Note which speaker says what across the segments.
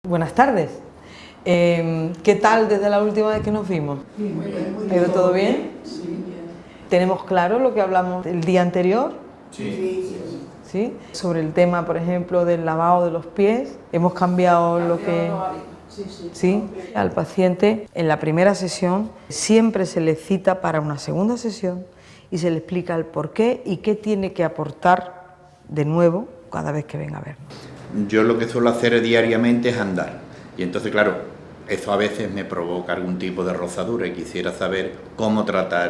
Speaker 1: Buenas tardes. ¿Qué tal desde la última vez que nos vimos? ¿Ha ido todo bien?
Speaker 2: Sí.
Speaker 1: ¿Tenemos claro lo que hablamos el día anterior?
Speaker 2: Sí.
Speaker 1: ¿Sí? Sobre el tema, por ejemplo, del lavado de los pies. Hemos cambiado lo que... ¿Sí? Al paciente en la primera sesión siempre se le cita para una segunda sesión y se le explica el por qué y qué tiene que aportar de nuevo cada vez que venga a vernos.
Speaker 3: Yo lo que suelo hacer diariamente es andar y entonces claro, eso a veces me provoca algún tipo de rozadura y quisiera saber cómo tratar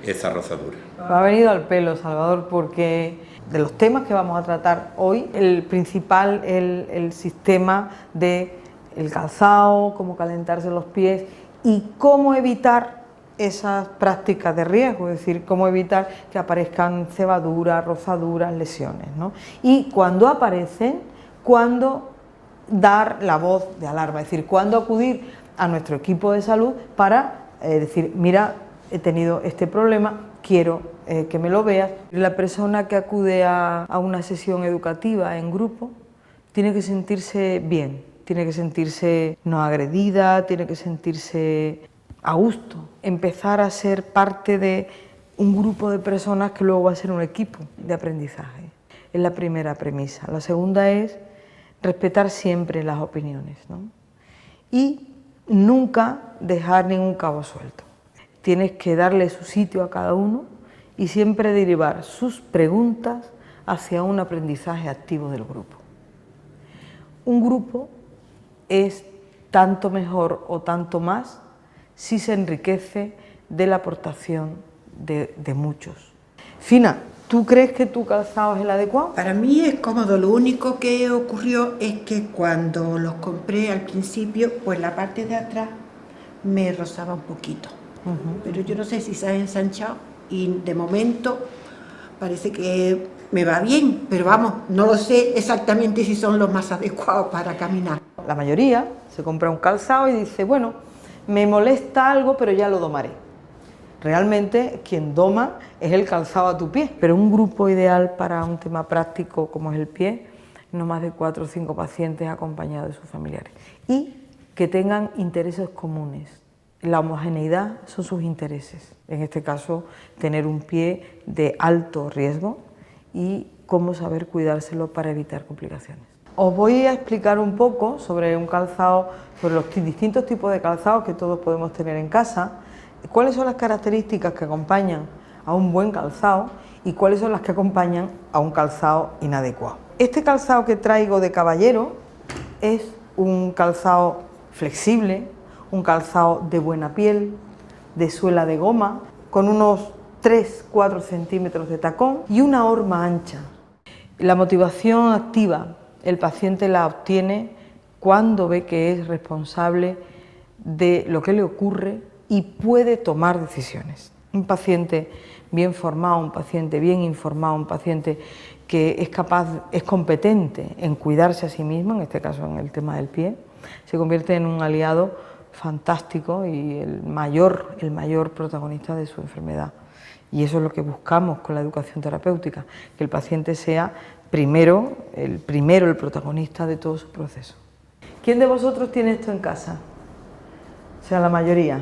Speaker 3: esa rozadura.
Speaker 1: Ha venido al pelo, Salvador, porque de los temas que vamos a tratar hoy, el principal, el sistema de el calzado, cómo calentarse los pies y cómo evitar esas prácticas de riesgo, es decir, cómo evitar que aparezcan cebaduras, rozaduras, lesiones, ¿no? Y cuando aparecen, cuándo dar la voz de alarma, es decir, cuándo acudir a nuestro equipo de salud para decir, mira, he tenido este problema, quiero que me lo veas. La persona que acude a una sesión educativa en grupo tiene que sentirse bien, tiene que sentirse no agredida, tiene que sentirse a gusto, empezar a ser parte de un grupo de personas que luego va a ser un equipo de aprendizaje. Es la primera premisa. La segunda es respetar siempre las opiniones, ¿no? Y nunca dejar ningún cabo suelto. Tienes que darle su sitio a cada uno y siempre derivar sus preguntas hacia un aprendizaje activo del grupo. Un grupo es tanto mejor o tanto más si se enriquece de la aportación de muchos. Fina, ¿tú crees que tu calzado es el adecuado?
Speaker 2: Para mí es cómodo, lo único que ocurrió es que cuando los compré al principio, pues la parte de atrás me rozaba un poquito. Pero yo no sé si se ha ensanchado y de momento parece que me va bien, pero vamos, no lo sé exactamente si son los más adecuados para caminar.
Speaker 1: La mayoría se compra un calzado y dice, bueno, me molesta algo, pero ya lo domaré. Realmente quien doma es el calzado a tu pie, pero un grupo ideal para un tema práctico como es el pie, no más de 4 o 5 pacientes acompañados de sus familiares y que tengan intereses comunes. La homogeneidad son sus intereses, en este caso tener un pie de alto riesgo y cómo saber cuidárselo para evitar complicaciones. Os voy a explicar un poco sobre un calzado, sobre los distintos tipos de calzados que todos podemos tener en casa, cuáles son las características que acompañan a un buen calzado y cuáles son las que acompañan a un calzado inadecuado. Este calzado que traigo de caballero es un calzado flexible, un calzado de buena piel, de suela de goma, con unos 3-4 centímetros de tacón y una horma ancha. La motivación activa, el paciente la obtiene cuando ve que es responsable de lo que le ocurre y puede tomar decisiones. Un paciente bien formado, un paciente bien informado, un paciente que es capaz, es competente en cuidarse a sí mismo, en este caso en el tema del pie, se convierte en un aliado fantástico y el mayor protagonista de su enfermedad. Y eso es lo que buscamos con la educación terapéutica, que el paciente sea el protagonista de todo su proceso. ¿Quién de vosotros tiene esto en casa? O sea, la mayoría.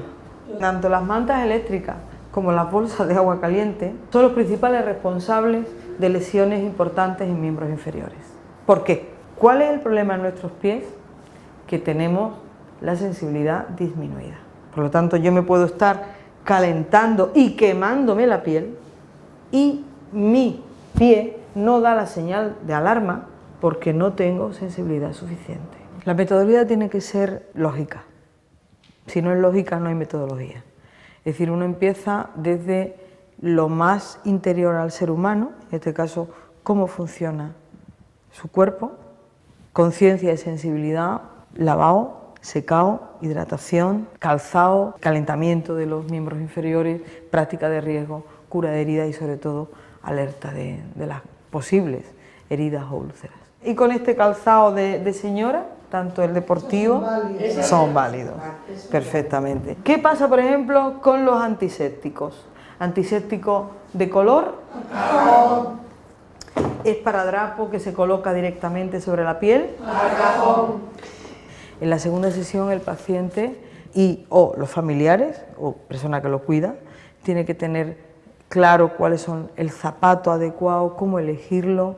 Speaker 1: Tanto las mantas eléctricas como las bolsas de agua caliente son los principales responsables de lesiones importantes en miembros inferiores. ¿Por qué? ¿Cuál es el problema en nuestros pies? Que tenemos la sensibilidad disminuida. Por lo tanto, yo me puedo estar calentando y quemándome la piel y mi pie no da la señal de alarma porque no tengo sensibilidad suficiente. La metodología tiene que ser lógica. Si no es lógica, no hay metodología. Es decir, uno empieza desde lo más interior al ser humano, en este caso, cómo funciona su cuerpo, conciencia y sensibilidad, lavado, secado, hidratación, calzado, calentamiento de los miembros inferiores, práctica de riesgo, cura de heridas y sobre todo alerta de las posibles heridas o úlceras. Y con este calzado de señora, tanto el deportivo, son válidos perfectamente. ¿Qué pasa, por ejemplo, con los antisépticos? Antiséptico de color, es paradrapo que se coloca directamente sobre la piel. En la segunda sesión el paciente o los familiares o persona que lo cuida tiene que tener claro cuáles son el zapato adecuado, cómo elegirlo,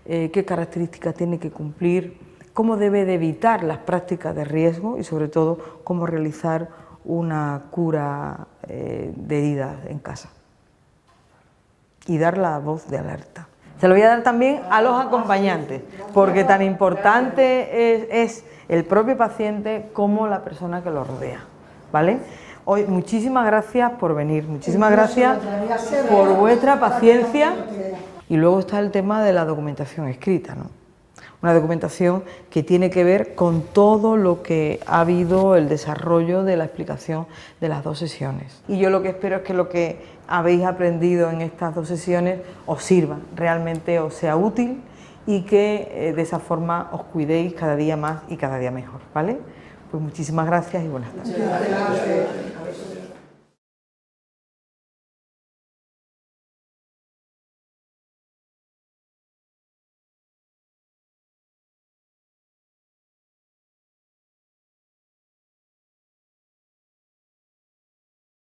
Speaker 1: qué características tiene que cumplir, cómo debe de evitar las prácticas de riesgo y sobre todo cómo realizar una cura de heridas en casa. Y dar la voz de alerta. Se lo voy a dar también a los acompañantes, porque tan importante es el propio paciente como la persona que lo rodea, ¿vale? Hoy, muchísimas gracias por venir, muchísimas gracias por vuestra paciencia. Y luego está el tema de la documentación escrita, ¿no? Una documentación que tiene que ver con todo lo que ha habido, el desarrollo de la explicación de las 2 sesiones. Y yo lo que espero es que lo que habéis aprendido en estas 2 sesiones os sirva, realmente os sea útil y que de esa forma os cuidéis cada día más y cada día mejor, ¿vale? Pues muchísimas gracias y buenas tardes.